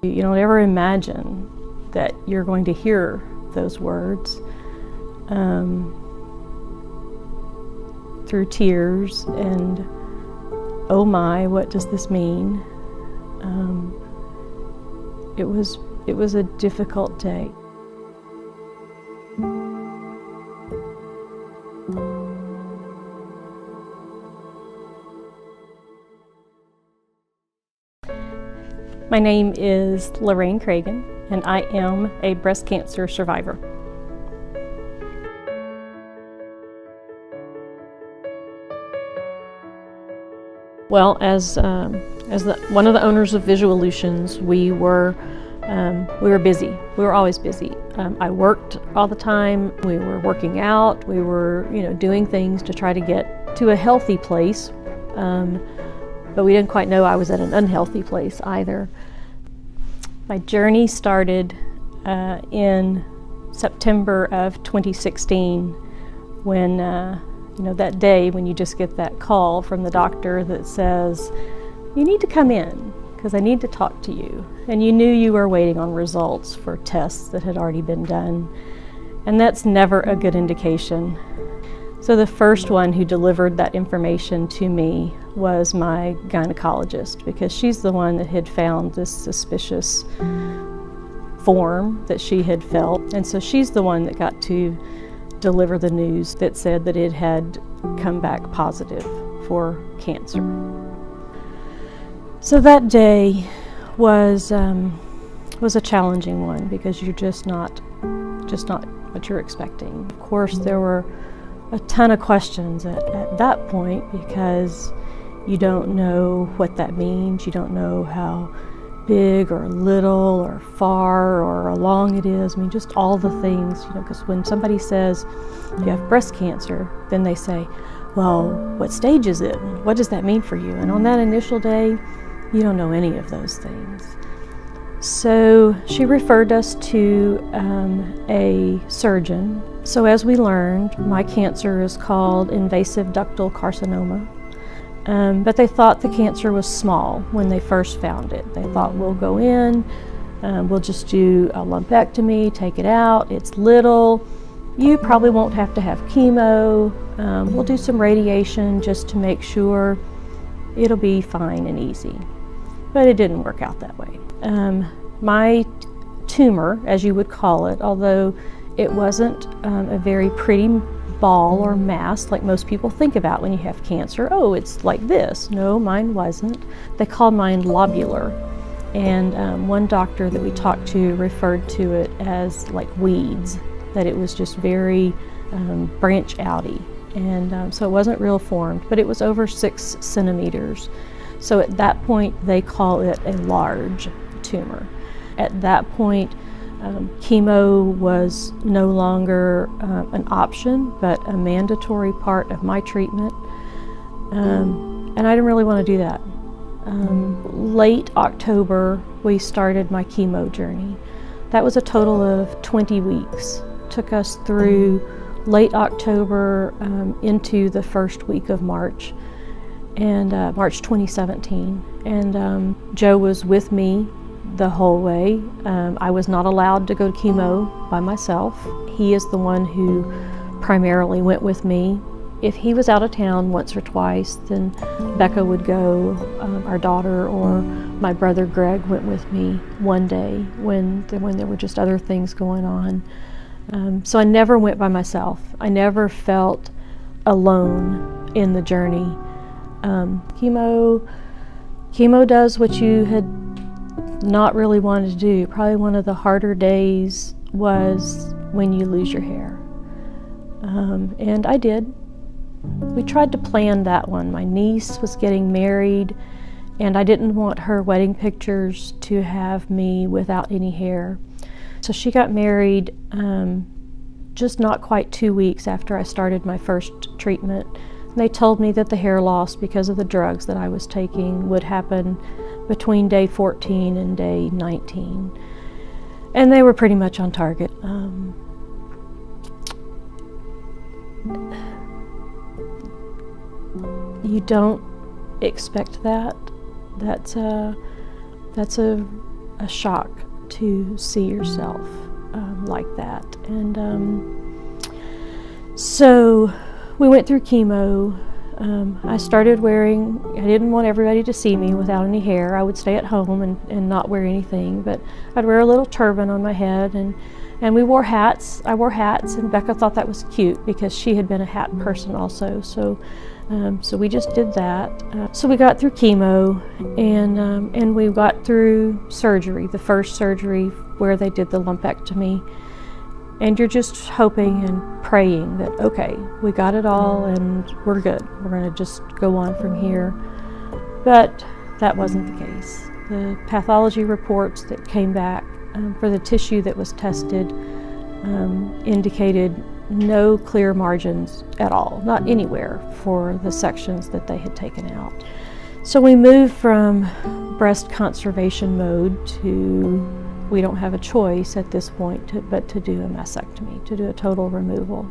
You don't ever imagine that you're going to hear those words through tears and, oh my, what does this mean? It was a difficult day. My name is Lorraine Craigen, and I am a breast cancer survivor. Well, as one of the owners of Visualutions, we were busy. We were always busy. I worked all the time. We were working out. We were, doing things to try to get to a healthy place. But we didn't quite know I was at an unhealthy place either. My journey started in September of 2016 when, that day when you just get that call from the doctor that says, you need to come in because I need to talk to you. And you knew you were waiting on results for tests that had already been done. And that's never a good indication. So the first one who delivered that information to me was my gynecologist, because she's the one that had found this suspicious form that she had felt. And so she's the one that got to deliver the news that said that it had come back positive for cancer. So that day was a challenging one because you're just not what you're expecting. Of course, there were a ton of questions at that point because you don't know what that means. You don't know how big or little or far or long it is. I mean, just all the things, because when somebody says you have breast cancer, then they say, well, what stage is it? What does that mean for you? And on that initial day, you don't know any of those things. So she referred us to a surgeon. So as we learned, my cancer is called invasive ductal carcinoma. But they thought the cancer was small when they first found it. They thought, we'll go in, we'll just do a lumpectomy, take it out, it's little, you probably won't have to have chemo, we'll do some radiation just to make sure it'll be fine and easy. But it didn't work out that way. My tumor, as you would call it, although it wasn't a very pretty ball or mass like most people think about when you have cancer. Oh, it's like this. No, mine wasn't. They called mine lobular. And one doctor that we talked to referred to it as like weeds, that it was just very branch outy. And so it wasn't real formed, but it was over 6 centimeters. So at that point, they call it a large tumor. At that point, chemo was no longer an option, but a mandatory part of my treatment. And I didn't really want to do that. Late October, we started my chemo journey. That was a total of 20 weeks. Took us through late October into the first week of March, and March 2017. And Joe was with me the whole way. I was not allowed to go to chemo by myself. He is the one who primarily went with me. If he was out of town once or twice, then Becca would go, our daughter, or my brother Greg went with me one day when there were just other things going on. So I never went by myself. I never felt alone in the journey. Chemo does what you had not really wanted to do. Probably one of the harder days was when you lose your hair. And I did. We tried to plan that one. My niece was getting married, and I didn't want her wedding pictures to have me without any hair. So she got married just not quite 2 weeks after I started my first treatment. And they told me that the hair loss, because of the drugs that I was taking, would happen between day 14 and day 19. And they were pretty much on target. You don't expect that. That's a a shock to see yourself like that. And so we went through chemo. I started wearing, I didn't want everybody to see me without any hair. I would stay at home and not wear anything, but I'd wear a little turban on my head, and we wore hats. I wore hats, and Becca thought that was cute because she had been a hat person also. So we just did that. So we got through chemo, and we got through surgery, the first surgery where they did the lumpectomy. And you're just hoping and praying that, okay, we got it all and we're good. We're going to just go on from here. But that wasn't the case. The pathology reports that came back for the tissue that was tested indicated no clear margins at all, not anywhere, for the sections that they had taken out. So we moved from breast conservation mode to we don't have a choice at this point but to do a mastectomy, to do a total removal.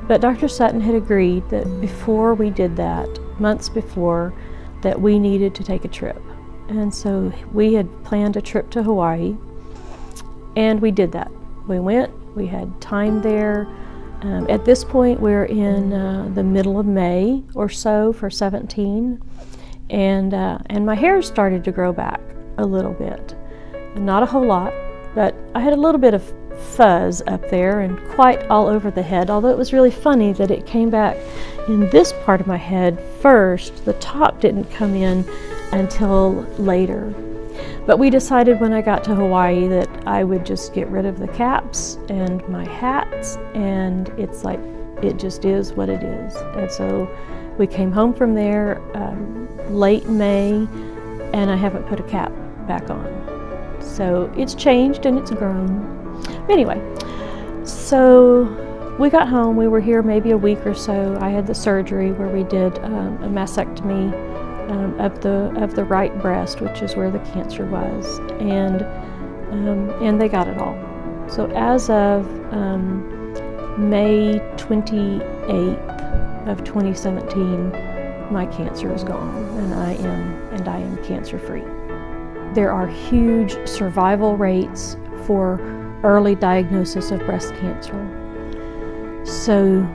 But Dr. Sutton had agreed that before we did that, months before, that we needed to take a trip. And so we had planned a trip to Hawaii, and we did that. We went, we had time there. At this point, we're in the middle of May or so for 17, and my hair started to grow back a little bit. Not a whole lot, but I had a little bit of fuzz up there and quite all over the head, although it was really funny that it came back in this part of my head first. The top didn't come in until later. But we decided when I got to Hawaii that I would just get rid of the caps and my hats, and it's like, it just is what it is. And so we came home from there late May, and I haven't put a cap back on. So it's changed and it's grown. Anyway, so we got home. We were here maybe a week or so. I had the surgery where we did a mastectomy of the right breast, which is where the cancer was, and they got it all. So as of May 28th of 2017, my cancer is gone, and I am cancer-free. There are huge survival rates for early diagnosis of breast cancer. So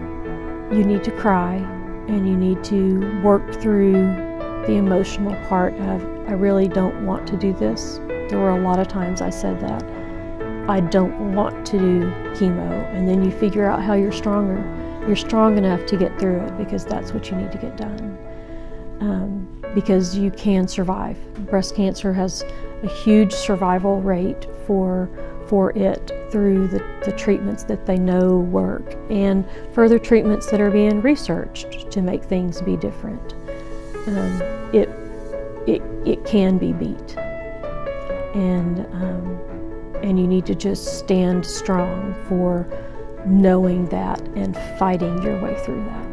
you need to cry, and you need to work through the emotional part of, I really don't want to do this. There were a lot of times I said that. I don't want to do chemo, and then you figure out how you're stronger. You're strong enough to get through it because that's what you need to get done. Because you can survive. Breast cancer has a huge survival rate for it through the treatments that they know work, and further treatments that are being researched to make things be different. It can be beat, and you need to just stand strong for knowing that and fighting your way through that.